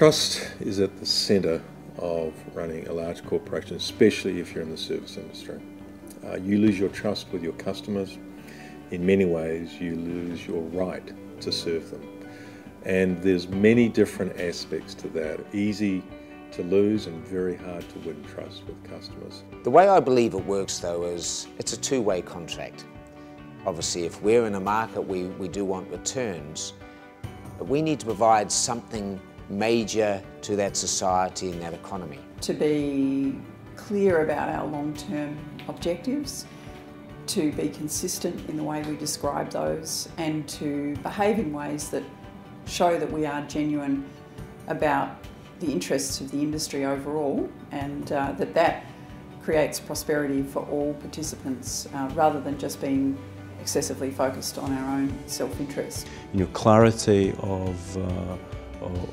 Trust is at the centre of running a large corporation, especially if you're in the service industry. You lose your trust with your customers. In many ways, you lose your right to serve them. And there's many different aspects to that. Easy to lose and very hard to win trust with customers. The way I believe it works, though, is it's a two-way contract. Obviously, if we're in a market, we do want returns, but we need to provide something major to that society and that economy. To be clear about our long-term objectives, to be consistent in the way we describe those, and to behave in ways that show that we are genuine about the interests of the industry overall, and that creates prosperity for all participants rather than just being excessively focused on our own self-interest. Clarity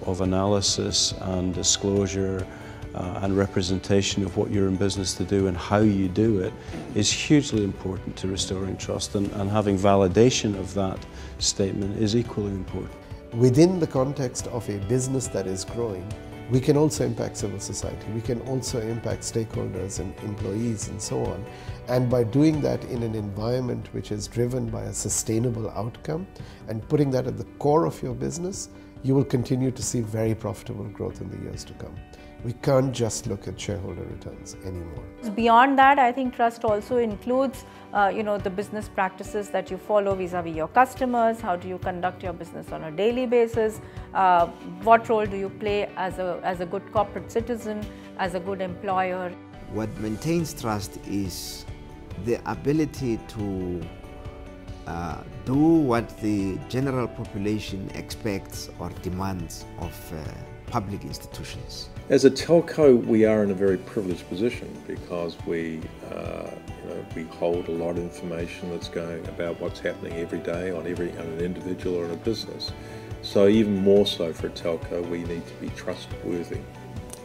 of analysis and disclosure and representation of what you're in business to do and how you do it is hugely important to restoring trust, and having validation of that statement is equally important. Within the context of a business that is growing, we can also impact civil society, we can also impact stakeholders and employees and so on. And by doing that in an environment which is driven by a sustainable outcome and putting that at the core of your business, you will continue to see very profitable growth in the years to come. We can't just look at shareholder returns anymore. Beyond that, I think trust also includes the business practices that you follow vis-a-vis your customers. How do you conduct your business on a daily basis? What role do you play as a good corporate citizen, as a good employer? What maintains trust is the ability to do what the general population expects or demands of public institutions. As a telco, we are in a very privileged position because we hold a lot of information that's going about what's happening every day on an individual or in a business. So even more so for a telco, we need to be trustworthy,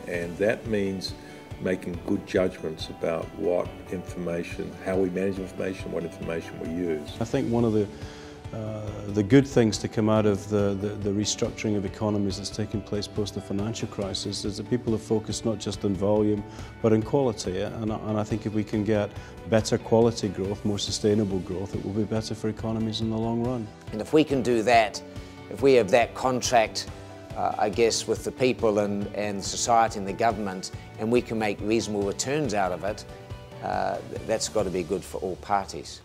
and that means making good judgments about what information, how we manage information, what information we use. I think one of the good things to come out of the restructuring of economies that's taken place post the financial crisis is that people have focused not just on volume but on quality, and I think if we can get better quality growth, more sustainable growth, it will be better for economies in the long run. And if we can do that, if we have that contract I guess with the people and society and the government, and we can make reasonable returns out of it, that's got to be good for all parties.